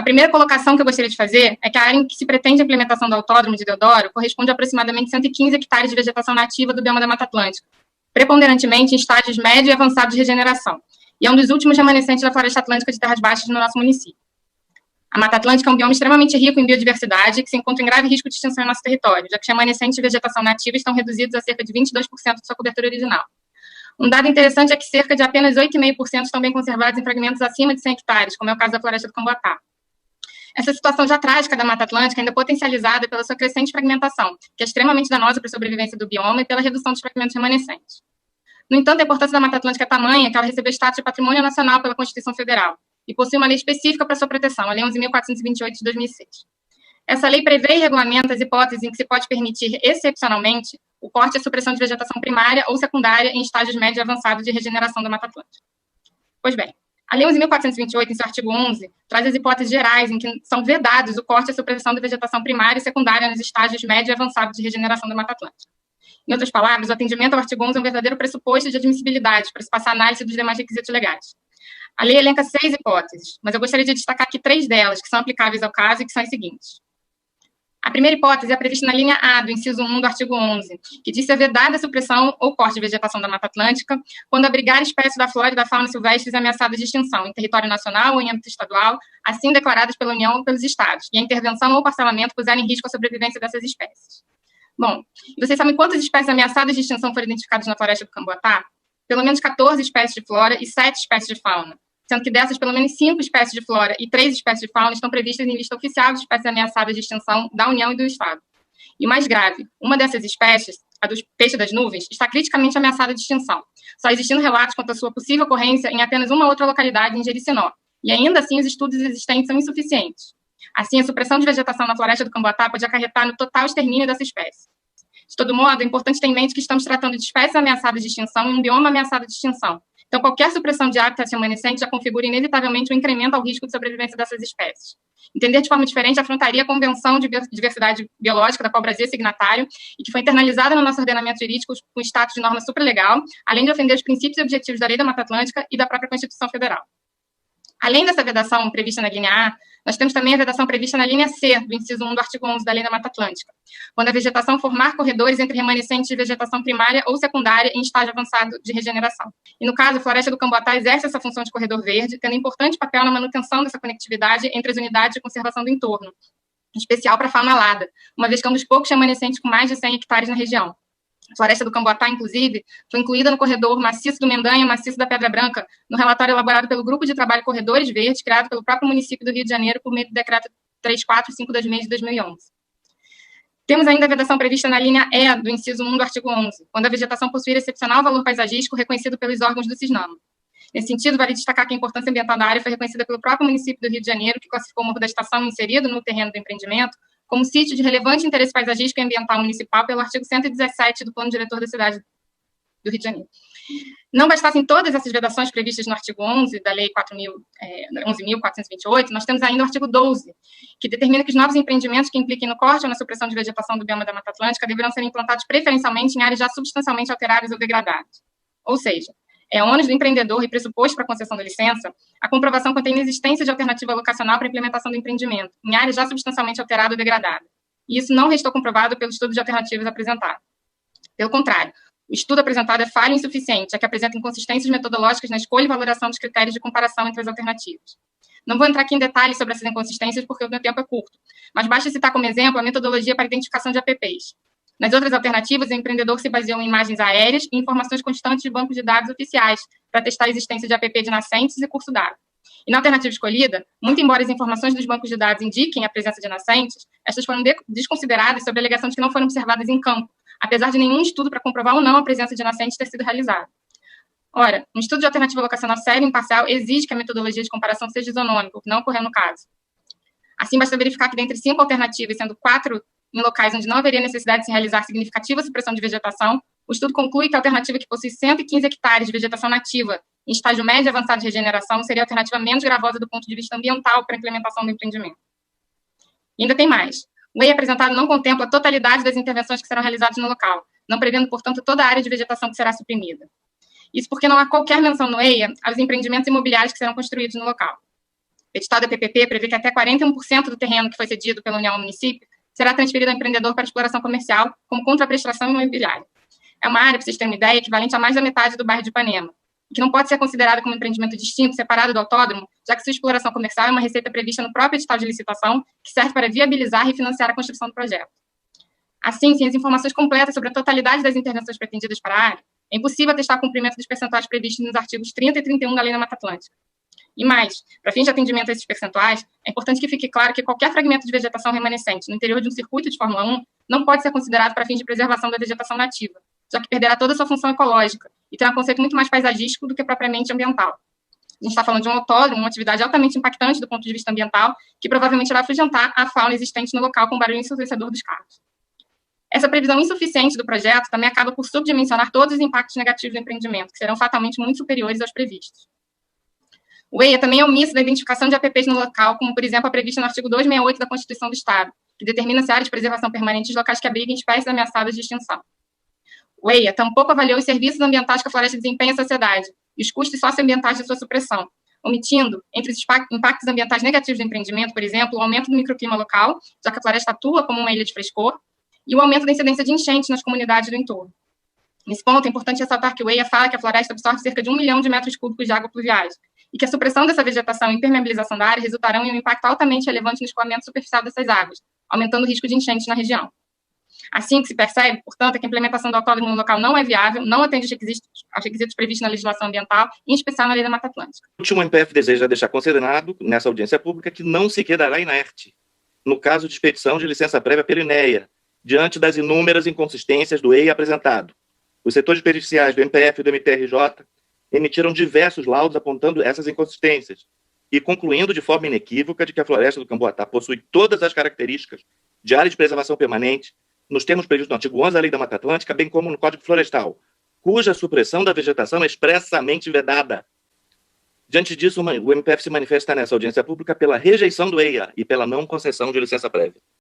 A primeira colocação que eu gostaria de fazer é que a área em que se pretende a implementação do autódromo de Deodoro corresponde a aproximadamente 115 hectares de vegetação nativa do bioma da Mata Atlântica, preponderantemente em estágios médio e avançado de regeneração, e é um dos últimos remanescentes da floresta atlântica de terras baixas no nosso município. A Mata Atlântica é um bioma extremamente rico em biodiversidade que se encontra em grave risco de extinção em nosso território, já que os remanescentes de vegetação nativa estão reduzidos a cerca de 22% de sua cobertura original. Um dado interessante é que cerca de apenas 8,5% estão bem conservados em fragmentos acima de 100 hectares, como é o caso da floresta do Camboatá. Essa situação já trágica da Mata Atlântica ainda é potencializada pela sua crescente fragmentação, que é extremamente danosa para a sobrevivência do bioma e pela redução dos fragmentos remanescentes. No entanto, a importância da Mata Atlântica é tamanha que ela recebeu status de patrimônio nacional pela Constituição Federal e possui uma lei específica para sua proteção, a Lei 11.428 de 2006. Essa lei prevê e regulamenta as hipóteses em que se pode permitir, excepcionalmente, o corte e a supressão de vegetação primária ou secundária em estágios médio e avançados de regeneração da Mata Atlântica. Pois bem, a Lei 11.428, em seu artigo 11, traz as hipóteses gerais em que são vedados o corte e a supressão de vegetação primária e secundária nos estágios médio e avançados de regeneração da Mata Atlântica. Em outras palavras, o atendimento ao artigo 11 é um verdadeiro pressuposto de admissibilidade para se passar a análise dos demais requisitos legais. A lei elenca 6 hipóteses, mas eu gostaria de destacar aqui 3 delas, que são aplicáveis ao caso e que são as seguintes. A primeira hipótese é prevista na linha A do inciso 1 do artigo 11, que diz ser vedada a supressão ou corte de vegetação da Mata Atlântica quando abrigar espécies da flora e da fauna silvestres ameaçadas de extinção em território nacional ou em âmbito estadual, assim declaradas pela União ou pelos Estados, e a intervenção ou parcelamento puserem em risco a sobrevivência dessas espécies. Bom, vocês sabem quantas espécies ameaçadas de extinção foram identificadas na floresta do Camboatá? Pelo menos 14 espécies de flora e 7 espécies de fauna, sendo que dessas, pelo menos 5 espécies de flora e 3 espécies de fauna estão previstas em lista oficial de espécies ameaçadas de extinção da União e do Estado. E o mais grave, uma dessas espécies, a do peixe das nuvens, está criticamente ameaçada de extinção, só existindo relatos quanto à sua possível ocorrência em apenas uma outra localidade em Jericinó, e ainda assim os estudos existentes são insuficientes. Assim, a supressão de vegetação na floresta do Camboatá pode acarretar no total extermínio dessa espécie. De todo modo, é importante ter em mente que estamos tratando de espécies ameaçadas de extinção em um bioma ameaçado de extinção. Então, qualquer supressão de hábitats remanescentes já configura inevitavelmente um incremento ao risco de sobrevivência dessas espécies. Entender de forma diferente afrontaria a Convenção de Diversidade Biológica, da qual o Brasil é signatário, e que foi internalizada no nosso ordenamento jurídico com status de norma supralegal, além de ofender os princípios e objetivos da Lei da Mata Atlântica e da própria Constituição Federal. Além dessa vedação prevista na linha A, nós temos também a vedação prevista na linha C, do inciso 1 do artigo 11 da Lei da Mata Atlântica, quando a vegetação formar corredores entre remanescentes de vegetação primária ou secundária em estágio avançado de regeneração. E, no caso, a floresta do Camboatá exerce essa função de corredor verde, tendo importante papel na manutenção dessa conectividade entre as unidades de conservação do entorno, em especial para a fauna alada, uma vez que é um dos poucos remanescentes com mais de 100 hectares na região. A floresta do Camboatá, inclusive, foi incluída no corredor Maciço do Mendanha, Maciço da Pedra Branca, no relatório elaborado pelo Grupo de Trabalho Corredores Verdes, criado pelo próprio município do Rio de Janeiro por meio do Decreto 3456 de 2011. Temos ainda a vedação prevista na linha E do inciso 1 do artigo 11, quando a vegetação possuir excepcional valor paisagístico reconhecido pelos órgãos do CISNAMA. Nesse sentido, vale destacar que a importância ambiental da área foi reconhecida pelo próprio município do Rio de Janeiro, que classificou o Morro da Estação inserido no terreno do empreendimento como sítio de relevante interesse paisagístico e ambiental municipal pelo artigo 117 do Plano Diretor da Cidade do Rio de Janeiro. Não bastassem todas essas vedações previstas no artigo 11 da Lei 11.428, nós temos ainda o artigo 12, que determina que os novos empreendimentos que impliquem no corte ou na supressão de vegetação do bioma da Mata Atlântica deverão ser implantados preferencialmente em áreas já substancialmente alteradas ou degradadas. Ou seja, é ônus do empreendedor e pressuposto para a concessão da licença a comprovação quanto à inexistência de alternativa locacional para a implementação do empreendimento, em área já substancialmente alterada ou degradada. E isso não restou comprovado pelo estudo de alternativas apresentado. Pelo contrário, o estudo apresentado é falho e insuficiente, já que apresenta inconsistências metodológicas na escolha e valoração dos critérios de comparação entre as alternativas. Não vou entrar aqui em detalhes sobre essas inconsistências, porque o meu tempo é curto, mas basta citar como exemplo a metodologia para identificação de APPs. Nas outras alternativas, o empreendedor se baseou em imagens aéreas e informações constantes de bancos de dados oficiais para testar a existência de APP de nascentes e curso d'água. E na alternativa escolhida, muito embora as informações dos bancos de dados indiquem a presença de nascentes, estas foram desconsideradas sob a alegação de que não foram observadas em campo, apesar de nenhum estudo para comprovar ou não a presença de nascentes ter sido realizado. Ora, um estudo de alternativa locacional sério e imparcial exige que a metodologia de comparação seja isonômica, o que não ocorreu no caso. Assim, basta verificar que dentre 5 alternativas, sendo 4 em locais onde não haveria necessidade de se realizar significativa supressão de vegetação, o estudo conclui que a alternativa que possui 115 hectares de vegetação nativa em estágio médio e avançado de regeneração seria a alternativa menos gravosa do ponto de vista ambiental para a implementação do empreendimento. E ainda tem mais. O EI apresentado não contempla a totalidade das intervenções que serão realizadas no local, não prevendo, portanto, toda a área de vegetação que será suprimida. Isso porque não há qualquer menção no EIA aos empreendimentos imobiliários que serão construídos no local. O edital da PPP prevê que até 41% do terreno que foi cedido pela União ao município será transferido ao empreendedor para exploração comercial como contraprestação imobiliária. É uma área, para vocês terem uma ideia, equivalente a mais da metade do bairro de Ipanema, que não pode ser considerada como um empreendimento distinto, separado do autódromo, já que sua exploração comercial é uma receita prevista no próprio edital de licitação, que serve para viabilizar e financiar a construção do projeto. Assim, sem as informações completas sobre a totalidade das intervenções pretendidas para a área, é impossível atestar o cumprimento dos percentuais previstos nos artigos 30 e 31 da Lei da Mata Atlântica. E mais, para fins de atendimento a esses percentuais, é importante que fique claro que qualquer fragmento de vegetação remanescente no interior de um circuito de Fórmula 1 não pode ser considerado para fins de preservação da vegetação nativa, já que perderá toda a sua função ecológica e terá um conceito muito mais paisagístico do que propriamente ambiental. A gente está falando de um autódromo, uma atividade altamente impactante do ponto de vista ambiental, que provavelmente irá afugentar a fauna existente no local com o barulho ensurdecedor dos carros. Essa previsão insuficiente do projeto também acaba por subdimensionar todos os impactos negativos do empreendimento, que serão fatalmente muito superiores aos previstos. O EIA também é omisso da identificação de APPs no local, como, por exemplo, a prevista no artigo 268 da Constituição do Estado, que determina se a área de preservação permanente de locais que abriguem espécies ameaçadas de extinção. O EIA tampouco avaliou os serviços ambientais que a floresta desempenha à sociedade e os custos socioambientais de sua supressão, omitindo, entre os impactos ambientais negativos do empreendimento, por exemplo, o aumento do microclima local, já que a floresta atua como uma ilha de frescor, e o aumento da incidência de enchentes nas comunidades do entorno. Nesse ponto, é importante ressaltar que o EIA fala que a floresta absorve cerca de 1 milhão de metros cúbicos de água pluviais, e que a supressão dessa vegetação e impermeabilização da área resultarão em um impacto altamente relevante no escoamento superficial dessas águas, aumentando o risco de enchentes na região. Assim, o que se percebe, portanto, é que a implementação do autódromo no local não é viável, não atende aos requisitos previstos na legislação ambiental, em especial na Lei da Mata Atlântica. O último MPF deseja deixar considerado, nessa audiência pública, que não se quedará inerte no caso de expedição de licença prévia pelo INEA, diante das inúmeras inconsistências do EIA apresentado. Os setores periciais do MPF e do MTRJ emitiram diversos laudos apontando essas inconsistências e concluindo de forma inequívoca de que a floresta do Camboatá possui todas as características de área de preservação permanente nos termos previstos no artigo 11 da Lei da Mata Atlântica, bem como no Código Florestal, cuja supressão da vegetação é expressamente vedada. Diante disso, o MPF se manifesta nessa audiência pública pela rejeição do EIA e pela não concessão de licença prévia.